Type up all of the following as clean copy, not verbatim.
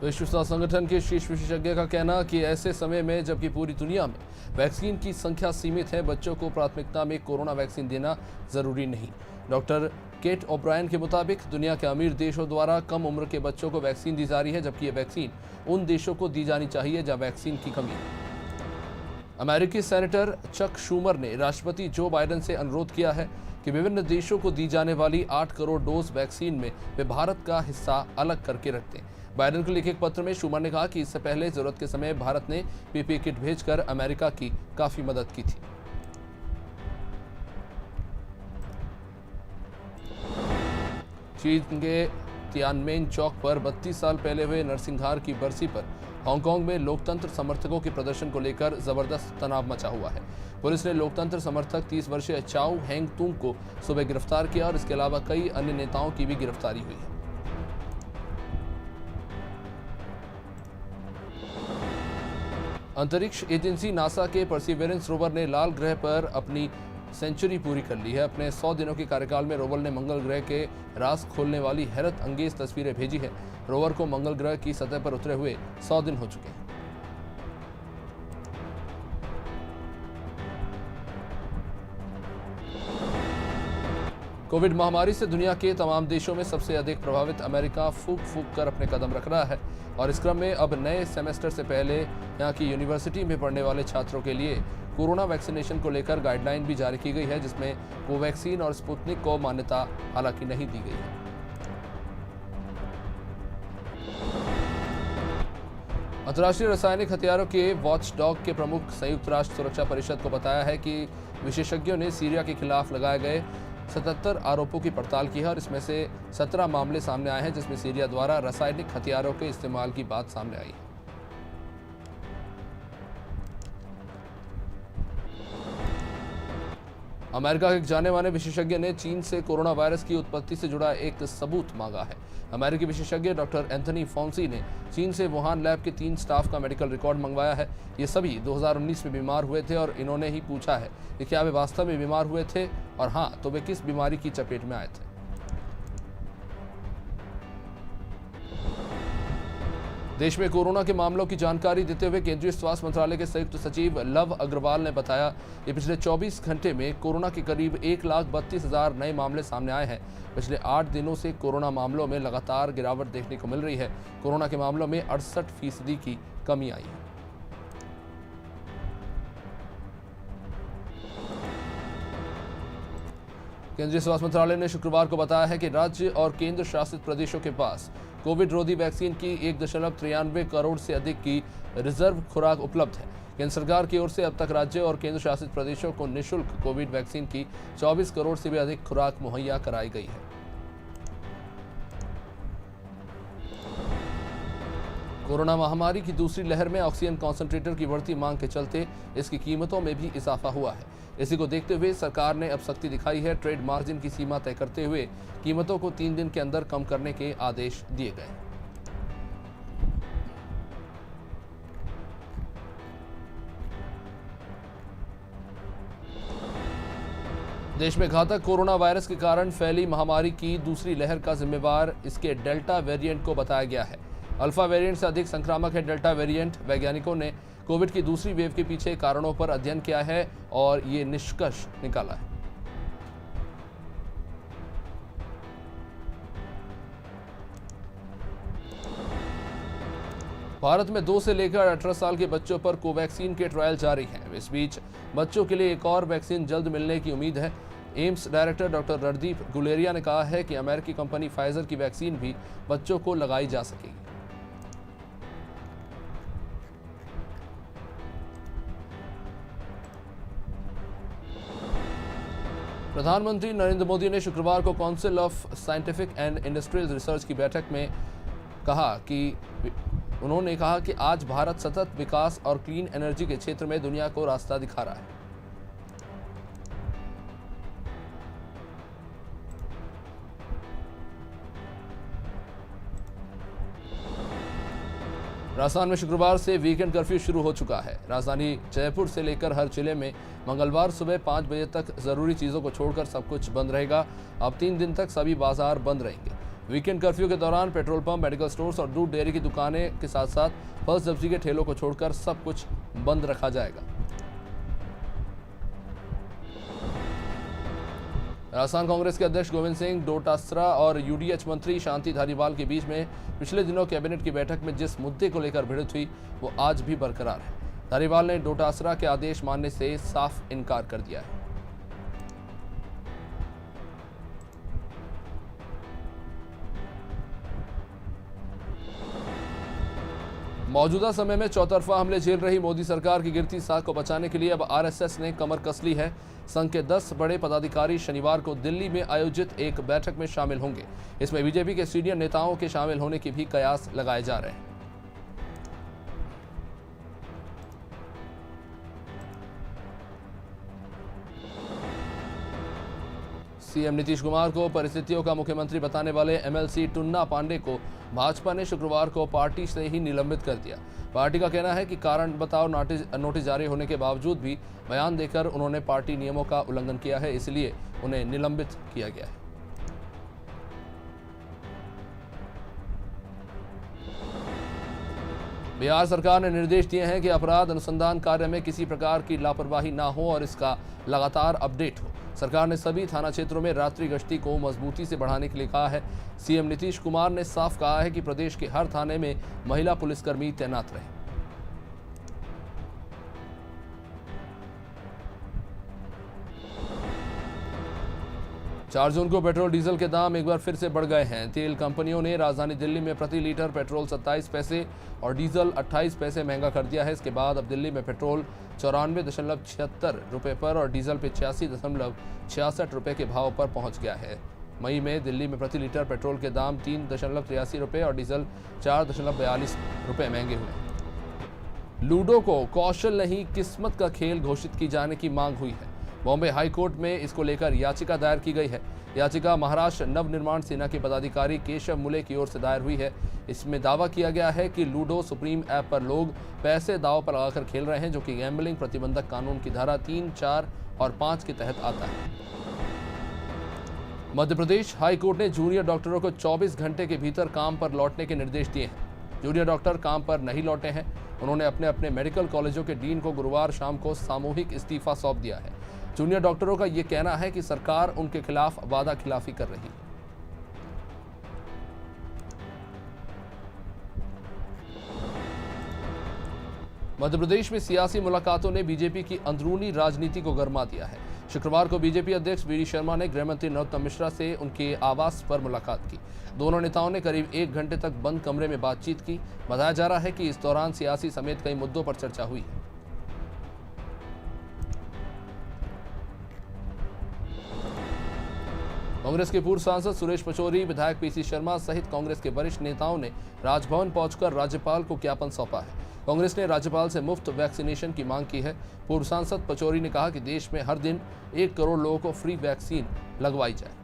विश्व स्वास्थ्य संगठन के शीर्ष विशेषज्ञ का कहना कि ऐसे समय में जबकि पूरी दुनिया में वैक्सीन की संख्या सीमित है, बच्चों को प्राथमिकता में कोरोना वैक्सीन देना जरूरी नहीं। डॉक्टर केट ओब्रायन के मुताबिक दुनिया के अमीर देशों द्वारा कम उम्र के बच्चों को वैक्सीन दी जा रही है, जबकि ये वैक्सीन उन देशों को दी जानी चाहिए जहां वैक्सीन की कमी है। अमेरिकी सेनेटर चक शूमर ने राष्ट्रपति जो बाइडेन से अनुरोध किया है कि विभिन्न देशों को दी जाने वाली 8 करोड़ डोज वैक्सीन में वे भारत का हिस्सा अलग करके रखते हैं। बाइडेन को लिखे एक पत्र में शूमर ने कहा कि इससे पहले जरूरत के समय भारत ने पीपीई किट भेजकर अमेरिका की काफी मदद की थी। चीन के तियानमेन चौक पर 32 साल पहले हुए नरसंहार की बरसी पर हांगकांग में लोकतंत्र समर्थकों के प्रदर्शन को लेकर जबरदस्त तनाव मचा हुआ है। पुलिस ने लोकतंत्र समर्थक 30 वर्षीय चाउ हैंग तुंग को सुबह गिरफ्तार किया और इसके अलावा कई अन्य नेताओं की भी गिरफ्तारी हुई है। अंतरिक्ष एजेंसी नासा के परसिवरेंस रोवर ने लाल ग्रह पर अपनी सेंचुरी पूरी कर ली है। अपने 100 दिनों के कार्यकाल में रोवर ने मंगल ग्रह के राज खोलने वाली हैरत अंगेज तस्वीरें भेजी है। रोवर को मंगल ग्रह की सतह पर उतरे हुए 100 दिन हो चुके हैं। कोविड महामारी से दुनिया के तमाम देशों में सबसे अधिक प्रभावित अमेरिका फूंक फूंक कर अपने कदम रख रहा है और इस क्रम में अब नए सेमेस्टर से पहले यहां की यूनिवर्सिटी में पढ़ने वाले छात्रों के लिए कोरोना वैक्सीनेशन को लेकर गाइडलाइन भी जारी की गई है, जिसमें कोवैक्सीन और स्पुतनिक को मान्यता हालांकि नहीं दी गई है। अंतर्राष्ट्रीय रासायनिक हथियारों के वॉचडॉग के प्रमुख संयुक्त राष्ट्र सुरक्षा परिषद को बताया है कि विशेषज्ञों ने सीरिया के खिलाफ लगाए गए 77 आरोपों की पड़ताल की है और इसमें से 17 मामले सामने आए हैं, जिसमें सीरिया द्वारा रासायनिक हथियारों के इस्तेमाल की बात सामने आई है। अमेरिका के एक जाने माने विशेषज्ञ ने चीन से कोरोना वायरस की उत्पत्ति से जुड़ा एक सबूत मांगा है। अमेरिकी विशेषज्ञ डॉक्टर एंथनी फॉन्सी ने चीन से वुहान लैब के 3 स्टाफ का मेडिकल रिकॉर्ड मंगवाया है। ये सभी 2019 में बीमार हुए थे और इन्होंने ही पूछा है कि क्या वे वास्तव में बीमार हुए थे और हाँ तो वे किस बीमारी की चपेट में आए थे। देश में कोरोना के मामलों की जानकारी देते हुए केंद्रीय स्वास्थ्य मंत्रालय के संयुक्त सचिव लव अग्रवाल ने बताया कि पिछले 24 घंटे में कोरोना के करीब 1,32,000 नए मामले सामने आए हैं। पिछले 8 दिनों से कोरोना मामलों में लगातार गिरावट देखने को मिल रही है। कोरोना के मामलों में 68% की कमी आई है। केंद्रीय स्वास्थ्य मंत्रालय ने शुक्रवार को बताया है कि राज्य और केंद्र शासित प्रदेशों के पास कोविड रोधी वैक्सीन की 1.93 करोड़ से अधिक की रिजर्व खुराक उपलब्ध है। केंद्र सरकार की ओर से अब तक राज्य और केंद्र शासित प्रदेशों को निःशुल्क कोविड वैक्सीन की 24 करोड़ से भी अधिक खुराक मुहैया कराई गई है। कोरोना महामारी की दूसरी लहर में ऑक्सीजन कॉन्सेंट्रेटर की बढ़ती मांग के चलते इसकी कीमतों में भी इजाफा हुआ है। इसी को देखते हुए सरकार ने अब सख्ती दिखाई है। ट्रेड मार्जिन की सीमा तय करते हुए कीमतों को 3 दिन के अंदर कम करने के आदेश दिए गए। देश में घातक कोरोना वायरस के कारण फैली महामारी की दूसरी लहर का जिम्मेवार इसके डेल्टा वेरिएंट को बताया गया है। अल्फा वेरिएंट से अधिक संक्रामक है डेल्टा वेरिएंट। वैज्ञानिकों ने कोविड की दूसरी वेव के पीछे कारणों पर अध्ययन किया है और ये निष्कर्ष निकाला है। भारत में 2 से लेकर 18 साल के बच्चों पर कोवैक्सीन के ट्रायल जारी हैं। इस बीच बच्चों के लिए एक और वैक्सीन जल्द मिलने की उम्मीद है। AIIMS director doctor Randeep Guleria ने कहा है कि अमेरिकी कंपनी फाइजर की वैक्सीन भी बच्चों को लगाई जा सकेगी। प्रधानमंत्री नरेंद्र मोदी ने शुक्रवार को council of scientific and industrial research की बैठक में उन्होंने कहा कि आज भारत सतत विकास और क्लीन एनर्जी के क्षेत्र में दुनिया को रास्ता दिखा रहा है। राजस्थान में शुक्रवार से वीकेंड कर्फ्यू शुरू हो चुका है। राजधानी जयपुर से लेकर हर जिले में मंगलवार सुबह 5 बजे तक जरूरी चीजों को छोड़कर सब कुछ बंद रहेगा। अब 3 दिन तक सभी बाजार बंद रहेंगे। वीकेंड कर्फ्यू के दौरान पेट्रोल पंप, मेडिकल स्टोर्स और दूध डेयरी की दुकानें के साथ साथ फल सब्जी के ठेलों को छोड़कर सब कुछ बंद रखा जाएगा। राजस्थान कांग्रेस के अध्यक्ष गोविंद सिंह डोटासरा और यूडीएच मंत्री शांति धारीवाल के बीच में पिछले दिनों कैबिनेट की बैठक में जिस मुद्दे को लेकर भिड़ंत हुई वो आज भी बरकरार है। धारीवाल ने डोटासरा के आदेश मानने से साफ इनकार कर दिया है। मौजूदा समय में चौतरफा हमले झेल रही मोदी सरकार की गिरती साख को बचाने के लिए अब आरएसएस ने कमर कस ली है। संघ के 10 बड़े पदाधिकारी शनिवार को दिल्ली में आयोजित एक बैठक में शामिल होंगे। इसमें बीजेपी के सीनियर नेताओं के शामिल होने के भी कयास लगाए जा रहे हैं। सीएम नीतीश कुमार को परिस्थितियों का मुख्यमंत्री बताने वाले एमएलसी टुन्ना पांडे को भाजपा ने शुक्रवार को पार्टी से ही निलंबित कर दिया। पार्टी का कहना है कि कारण बताओ नोटिस जारी होने के बावजूद भी बयान देकर उन्होंने पार्टी नियमों का उल्लंघन किया है, इसलिए उन्हें निलंबित किया गया है। बिहार सरकार ने निर्देश दिए हैं कि अपराध अनुसंधान कार्य में किसी प्रकार की लापरवाही ना हो और इसका लगातार अपडेट हो। सरकार ने सभी थाना क्षेत्रों में रात्रि गश्ती को मजबूती से बढ़ाने के लिए कहा है। सीएम नीतीश कुमार ने साफ कहा है कि प्रदेश के हर थाने में महिला पुलिसकर्मी तैनात रहे। चार जून को पेट्रोल डीजल के दाम एक बार फिर से बढ़ गए हैं। तेल कंपनियों ने राजधानी दिल्ली में प्रति लीटर पेट्रोल 27 पैसे और डीजल 28 पैसे महंगा कर दिया है। इसके बाद अब दिल्ली में पेट्रोल 94.76 रुपये पर और डीजल पे 86.66 रुपये के भाव पर पहुंच गया है। मई में दिल्ली में प्रति लीटर पेट्रोल के दाम 3.83 रुपये और डीजल 4.42 रुपये महंगे हुए। लूडो को कौशल नहीं किस्मत का खेल घोषित की जाने की मांग हुई है। बॉम्बे हाई कोर्ट में इसको लेकर याचिका दायर की गई है। याचिका महाराष्ट्र नवनिर्माण सेना के पदाधिकारी केशव मुले की ओर से दायर हुई है। इसमें दावा किया गया है कि लूडो सुप्रीम ऐप पर लोग पैसे दांव पर लगाकर खेल रहे हैं, जो कि गैम्बलिंग प्रतिबंधक कानून की धारा 3, 4 और 5 के तहत आता है। मध्य प्रदेश हाई कोर्ट ने जूनियर डॉक्टरों को 24 घंटे के भीतर काम पर लौटने के निर्देश दिए हैं। जूनियर डॉक्टर काम पर नहीं लौटे हैं। उन्होंने अपने अपने मेडिकल कॉलेजों के डीन को गुरुवार शाम को सामूहिक इस्तीफा सौंप दिया है। जूनियर डॉक्टरों का यह कहना है कि सरकार उनके खिलाफ वादा खिलाफी कर रही है। मध्य प्रदेश में सियासी मुलाकातों ने बीजेपी की अंदरूनी राजनीति को गरमा दिया है। शुक्रवार को बीजेपी अध्यक्ष वी डी शर्मा ने गृह मंत्री नरोत्तम मिश्रा से उनके आवास पर मुलाकात की। दोनों नेताओं ने करीब 1 घंटे तक बंद कमरे में बातचीत की। बताया जा रहा है कि इस दौरान सियासी समेत कई मुद्दों पर चर्चा हुई है। कांग्रेस के पूर्व सांसद सुरेश पचौरी, विधायक पीसी शर्मा सहित कांग्रेस के वरिष्ठ नेताओं ने राजभवन पहुंचकर राज्यपाल को ज्ञापन सौंपा है। कांग्रेस ने राज्यपाल से मुफ्त वैक्सीनेशन की मांग की है। पूर्व सांसद पचौरी ने कहा कि देश में हर दिन 1 करोड़ लोगों को फ्री वैक्सीन लगवाई जाए।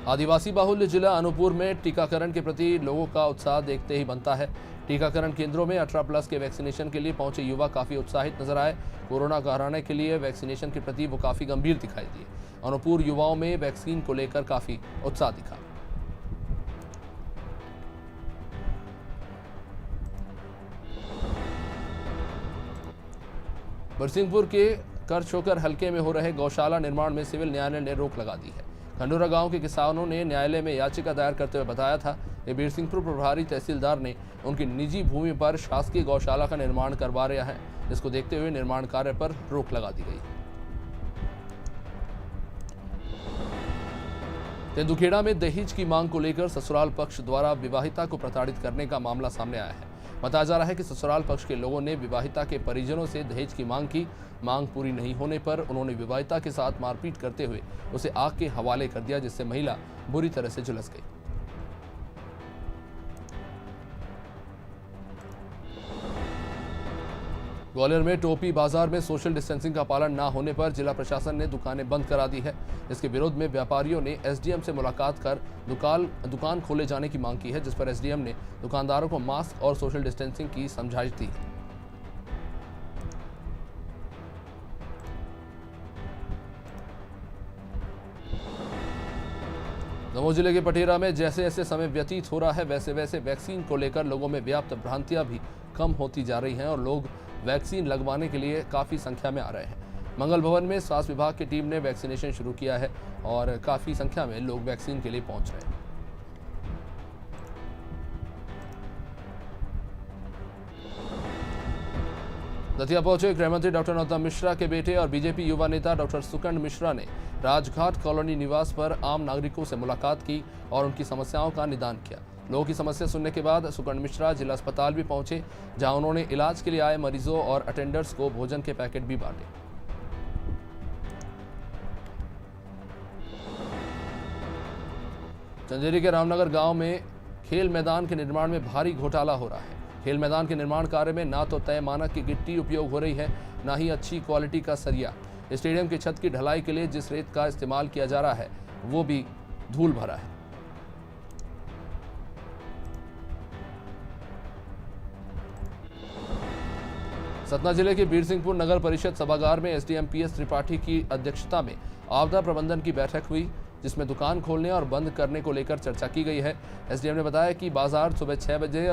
आदिवासी बाहुल्य जिला अनूपपुर में टीकाकरण के प्रति लोगों का उत्साह देखते ही बनता है। टीकाकरण केंद्रों में 18+ के वैक्सीनेशन के लिए पहुंचे युवा काफी उत्साहित नजर आए। कोरोना को हराने के लिए वैक्सीनेशन के प्रति वो काफी गंभीर दिखाई दिए। अनूपपुर युवाओं में वैक्सीन को लेकर काफी उत्साह दिखा। बरसिंहपुर के करछोकर हलके में हो रहे गौशाला निर्माण में सिविल न्यायालय ने रोक लगा दी है। खंडूरा गांव के किसानों ने न्यायालय में याचिका दायर करते हुए बताया था कि बीरसिंहपुर प्रभारी तहसीलदार ने उनकी निजी भूमि पर शासकीय गौशाला का निर्माण करवा रहा है, जिसको देखते हुए निर्माण कार्य पर रोक लगा दी गई। तेंदुखेड़ा में दहेज की मांग को लेकर ससुराल पक्ष द्वारा विवाहिता को प्रताड़ित करने का मामला सामने आया है। बताया जा रहा है कि ससुराल पक्ष के लोगों ने विवाहिता के परिजनों से दहेज की मांग की। मांग पूरी नहीं होने पर उन्होंने विवाहिता के साथ मारपीट करते हुए उसे आग के हवाले कर दिया, जिससे महिला बुरी तरह से झुलस गई। ग्वालियर में टोपी बाजार में सोशल डिस्टेंसिंग का पालन न होने पर जिला प्रशासन ने दुकानें बंद करा दी है। इसके विरोध में व्यापारियों ने एसडीएम से मुलाकात कर दुकान खोले जाने की मांग की है, जिस पर एसडीएम ने दुकानदारों को मास्क और सोशल डिस्टेंसिंग की समझाइश दी। दमोह जिले के पटेरा में जैसे जैसे समय व्यतीत हो रहा है वैसे वैसे वैक्सीन को लेकर लोगों में व्याप्त भ्रांतियां भी कम होती जा रही हैं और लोग वैक्सीन लगवाने के लिए काफ़ी संख्या में आ रहे हैं। मंगल भवन में स्वास्थ्य विभाग की टीम ने वैक्सीनेशन शुरू किया है और काफ़ी संख्या में लोग वैक्सीन के लिए पहुंच रहे हैं। दतिया पहुंचे गृहमंत्री डॉक्टर नरोत्तम मिश्रा के बेटे और बीजेपी युवा नेता डॉक्टर सुकंड मिश्रा ने राजघाट कॉलोनी निवास पर आम नागरिकों से मुलाकात की और उनकी समस्याओं का निदान किया। लोगों की समस्या सुनने के बाद सुकंड मिश्रा जिला अस्पताल भी पहुंचे, जहां उन्होंने इलाज के लिए आए मरीजों और अटेंडर्स को भोजन के पैकेट भी बांटे। चंदेरी के रामनगर गांव में खेल मैदान के निर्माण में भारी घोटाला हो रहा है। खेल मैदान के निर्माण कार्य में ना तो तय मानक की गिट्टी उपयोग हो रही है, ना ही अच्छी क्वालिटी का सरिया। स्टेडियम की छत की ढलाई के लिए जिस रेत का इस्तेमाल किया जा रहा है वो भी धूल भरा है। सतना जिले के बीरसिंहपुर नगर परिषद सभागार में एसडीएम पीएस त्रिपाठी की अध्यक्षता में आपदा प्रबंधन की बैठक हुई, जिसमें दुकान खोलने और बंद करने को लेकर चर्चा की गई है। एसडीएम ने बताया कि बाजार सुबह 6 बजे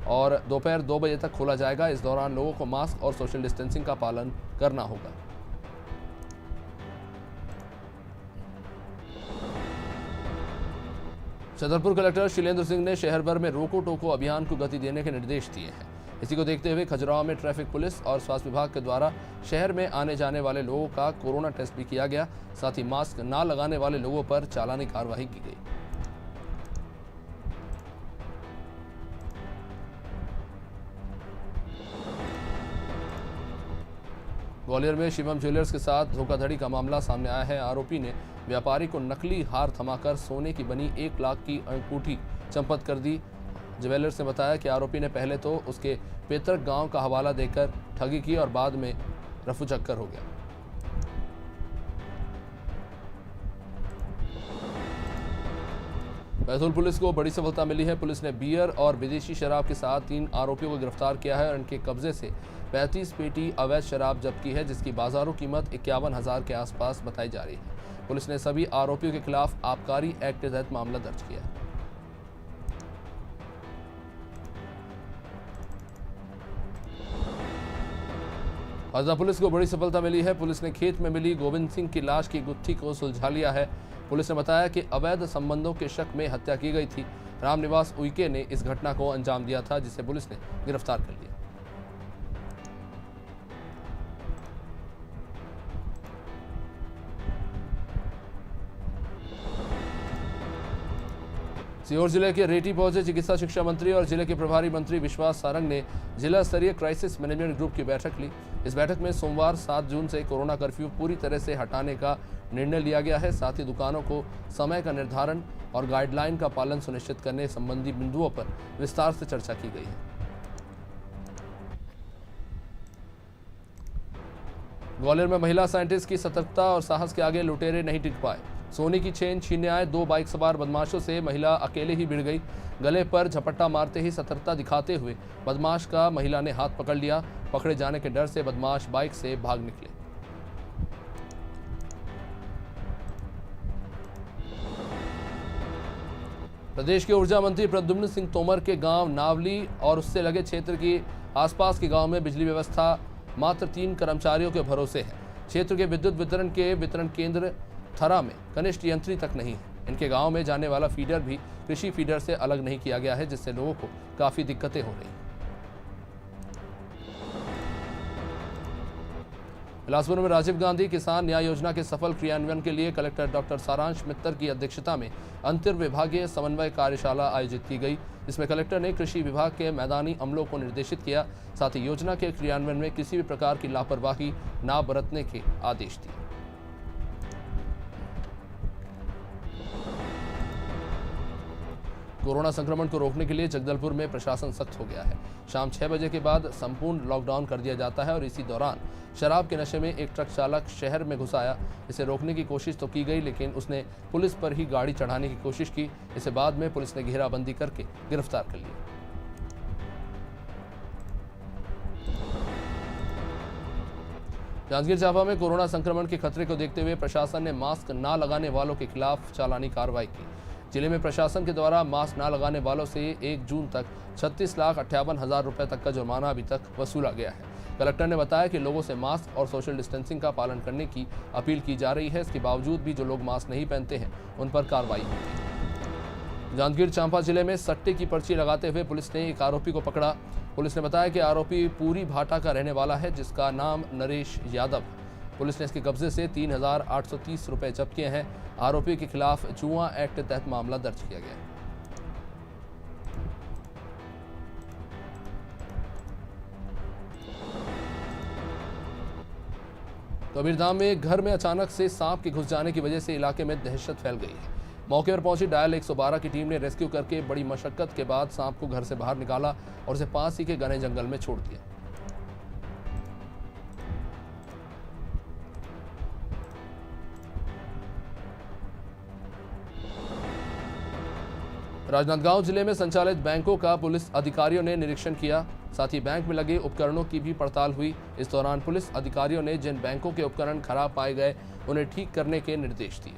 और दोपहर 2 बजे तक खोला जाएगा। इस दौरान लोगों को मास्क और सोशल डिस्टेंसिंग का पालन करना होगा। छतरपुर कलेक्टर शैलेंद्र सिंह ने शहर भर में रोको टोको अभियान को गति देने के निर्देश दिए हैं। इसी को देखते हुए खजुराहो में ट्रैफिक पुलिस और स्वास्थ्य विभाग के द्वारा शहर में आने जाने वाले लोगों का कोरोना टेस्ट भी किया गया। साथ ही मास्क ना लगाने वाले लोगों पर चालानी कार्रवाई की गई। ग्वालियर में शिवम ज्वेलर्स के साथ धोखाधड़ी का मामला सामने आया है। आरोपी ने व्यापारी को नकली हार थमाकर सोने की बनी 1 लाख की अंगूठी चंपत कर दी। ज्वेलर्स ने बताया कि आरोपी ने पहले तो उसके पेतरक गांव का हवाला देकर ठगी की और बाद में रफूचक्कर हो गया। बैतूल पुलिस को बड़ी सफलता मिली है। पुलिस ने बियर और विदेशी शराब के साथ 3 आरोपियों को गिरफ्तार किया है और इनके कब्जे से 35 पेटी अवैध शराब जब्त की है, जिसकी बाजारों कीमत 51,000 के आसपास बताई जा रही है। पुलिस ने सभी आरोपियों के खिलाफ आबकारी एक्ट के तहत मामला दर्ज किया है। हरदा पुलिस को बड़ी सफलता मिली है। पुलिस ने खेत में मिली गोविंद सिंह की लाश की गुत्थी को सुलझा लिया है। पुलिस ने बताया कि अवैध संबंधों के शक में हत्या की गई थी। रामनिवास उइके ने इस घटना को अंजाम दिया था, जिसे पुलिस ने गिरफ्तार कर लिया। सीहोर जिले के रेटी पहुंचे चिकित्सा शिक्षा मंत्री और जिले के प्रभारी मंत्री विश्वास सारंग ने जिला स्तरीय क्राइसिस मैनेजमेंट ग्रुप की बैठक ली। इस बैठक में सोमवार 7 जून से कोरोना कर्फ्यू पूरी तरह से हटाने का निर्णय लिया गया है। साथ ही दुकानों को समय का निर्धारण और गाइडलाइन का पालन सुनिश्चित करने संबंधी बिंदुओं पर विस्तार से चर्चा की गई है। ग्वालियर में महिला साइंटिस्ट की सतर्कता और साहस के आगे लुटेरे नहीं टिक पाए। सोने की चेन छीनने आए 2 बाइक सवार बदमाशों से महिला अकेले ही भिड़ गई। गले पर झपट्टा मारते ही सतर्कता दिखाते हुए बदमाश का महिला ने हाथ पकड़ लिया। पकड़े जाने के डर से बदमाश बाइक से भाग निकले। प्रदेश के ऊर्जा मंत्री प्रद्युम्न सिंह तोमर के गांव नावली और उससे लगे क्षेत्र की आसपास के गांव में बिजली व्यवस्था मात्र 3 कर्मचारियों के भरोसे है। क्षेत्र के विद्युत वितरण के वितरण केंद्र थरा में कनिष्ठ यंत्री तक नहीं है। इनके गांव में जाने वाला फीडर भी कृषि फीडर से अलग नहीं किया गया है, जिससे लोगों को काफी दिक्कतें हो रही हैं। बिलासपुर में राजीव गांधी किसान न्याय योजना के सफल क्रियान्वयन के लिए कलेक्टर डॉक्टर सारांश मित्तर की अध्यक्षता में अंतर विभागीय समन्वय कार्यशाला आयोजित की गई। इसमें कलेक्टर ने कृषि विभाग के मैदानी अमलों को निर्देशित किया। साथ ही योजना के क्रियान्वयन में किसी भी प्रकार की लापरवाही न बरतने के आदेश दिए। कोरोना संक्रमण को रोकने के लिए जगदलपुर में प्रशासन सख्त हो गया है। शाम 6 बजे के बाद संपूर्ण लॉकडाउन कर दिया जाता है और इसी दौरान शराब के नशे में एक ट्रक चालक शहर में घुस आया। इसे रोकने की कोशिश तो की गई, लेकिन उसने पुलिस पर ही गाड़ी चढ़ाने की कोशिश की। इसे बाद में पुलिस ने घेराबंदी करके गिरफ्तार कर लिया। जांजगीर चांपा में कोरोना संक्रमण के खतरे को देखते हुए प्रशासन ने मास्क न लगाने वालों के खिलाफ चालानी कार्रवाई की। जिले में प्रशासन के द्वारा मास्क न लगाने वालों से 1 जून तक 36,58,000 रुपए तक का जुर्माना अभी तक वसूला गया है। कलेक्टर ने बताया कि लोगों से मास्क और सोशल डिस्टेंसिंग का पालन करने की अपील की जा रही है। इसके बावजूद भी जो लोग मास्क नहीं पहनते हैं उन पर कार्रवाई होगी। जांजगीर चांपा जिले में सट्टे की पर्ची लगाते हुए पुलिस ने एक आरोपी को पकड़ा। पुलिस ने बताया कि आरोपी पूरी भाटा का रहने वाला है, जिसका नाम नरेश यादव। पुलिस ने इसके कब्जे से 3,830 रुपए जब्त किए हैं। आरोपी के खिलाफ जुआ एक्ट के तहत मामला दर्ज किया गया है। कबीरधाम में एक घर में अचानक से सांप के घुस जाने की वजह से इलाके में दहशत फैल गई है। मौके पर पहुंची डायल 112 की टीम ने रेस्क्यू करके बड़ी मशक्कत के बाद सांप को घर से बाहर निकाला और उसे पास ही के घने जंगल में छोड़ दिया। राजनांदगांव जिले में संचालित बैंकों का पुलिस अधिकारियों ने निरीक्षण किया। साथ ही बैंक में लगे उपकरणों की भी पड़ताल हुई। इस दौरान पुलिस अधिकारियों ने जिन बैंकों के उपकरण खराब पाए गए उन्हें ठीक करने के निर्देश दिए।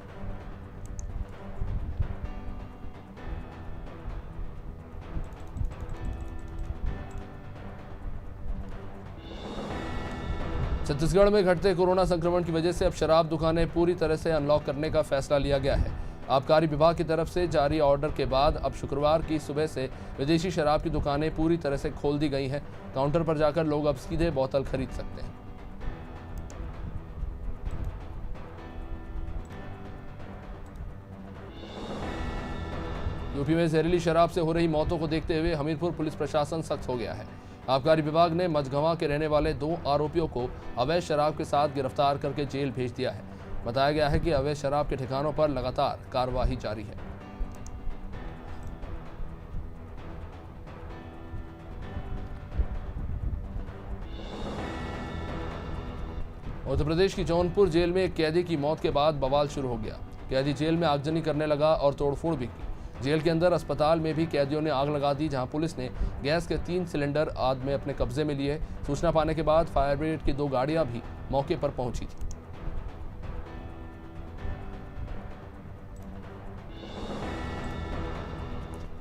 छत्तीसगढ़ में घटते कोरोना संक्रमण की वजह से अब शराब दुकानें पूरी तरह से अनलॉक करने का फैसला लिया गया है। आबकारी विभाग की तरफ से जारी ऑर्डर के बाद अब शुक्रवार की सुबह से विदेशी शराब की दुकानें पूरी तरह से खोल दी गई हैं। काउंटर पर जाकर लोग अब सीधे बोतल खरीद सकते हैं। यूपी में जहरीली शराब से हो रही मौतों को देखते हुए हमीरपुर पुलिस प्रशासन सख्त हो गया है। आबकारी विभाग ने मझगवां के रहने वाले 2 आरोपियों को अवैध शराब के साथ गिरफ्तार करके जेल भेज दिया है। बताया गया है कि अवैध शराब के ठिकानों पर लगातार कार्रवाई जारी है। उत्तर प्रदेश की जौनपुर जेल में एक कैदी की मौत के बाद बवाल शुरू हो गया। कैदी जेल में आगजनी करने लगा और तोड़फोड़ भी की। जेल के अंदर अस्पताल में भी कैदियों ने आग लगा दी, जहां पुलिस ने गैस के 3 सिलेंडर आग में अपने कब्जे में लिए। सूचना पाने के बाद फायर ब्रिगेड की 2 गाड़ियां भी मौके पर पहुंची थी।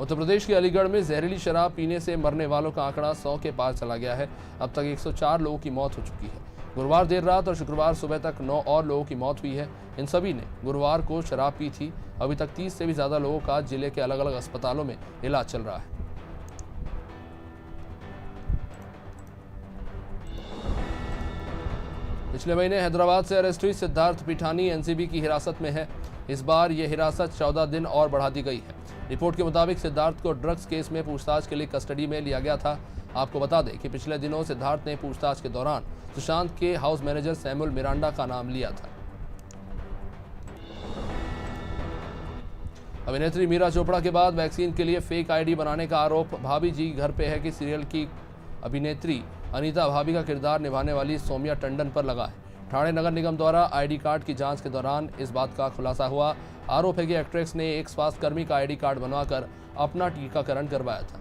उत्तर प्रदेश के अलीगढ़ में जहरीली शराब पीने से मरने वालों का आंकड़ा 100 के पार चला गया है। अब तक 104 लोगों की मौत हो चुकी है। गुरुवार देर रात और शुक्रवार सुबह तक 9 और लोगों की मौत हुई है। इन सभी ने गुरुवार को शराब पी थी। अभी तक 30 से भी ज्यादा लोगों का जिले के अलग अलग अस्पतालों में इलाज चल रहा है। पिछले महीने हैदराबाद से अरेस्ट हुई सिद्धार्थ पिठानी एनसीबी की हिरासत में है। इस बार यह हिरासत 14 दिन और बढ़ा दी गई है। रिपोर्ट के मुताबिक सिद्धार्थ को ड्रग्स केस में पूछताछ के लिए कस्टडी में लिया गया था। आपको बता दें कि पिछले दिनों सिद्धार्थ ने पूछताछ के दौरान सुशांत के हाउस मैनेजर सैमुअल मिरांडा का नाम लिया था। अभिनेत्री मीरा चोपड़ा के बाद वैक्सीन के लिए फेक आईडी बनाने का आरोप भाभी जी घर पे है कि सीरियल की अभिनेत्री अनीता भाभी का किरदार निभाने वाली सौम्या टंडन पर लगा है। ठाणे नगर निगम द्वारा आईडी कार्ड की जांच के दौरान इस बात का खुलासा हुआ। आरोप है कि एक्ट्रेस ने एक स्वास्थ्यकर्मी का आईडी कार्ड बनवाकर अपना टीकाकरण करवाया था।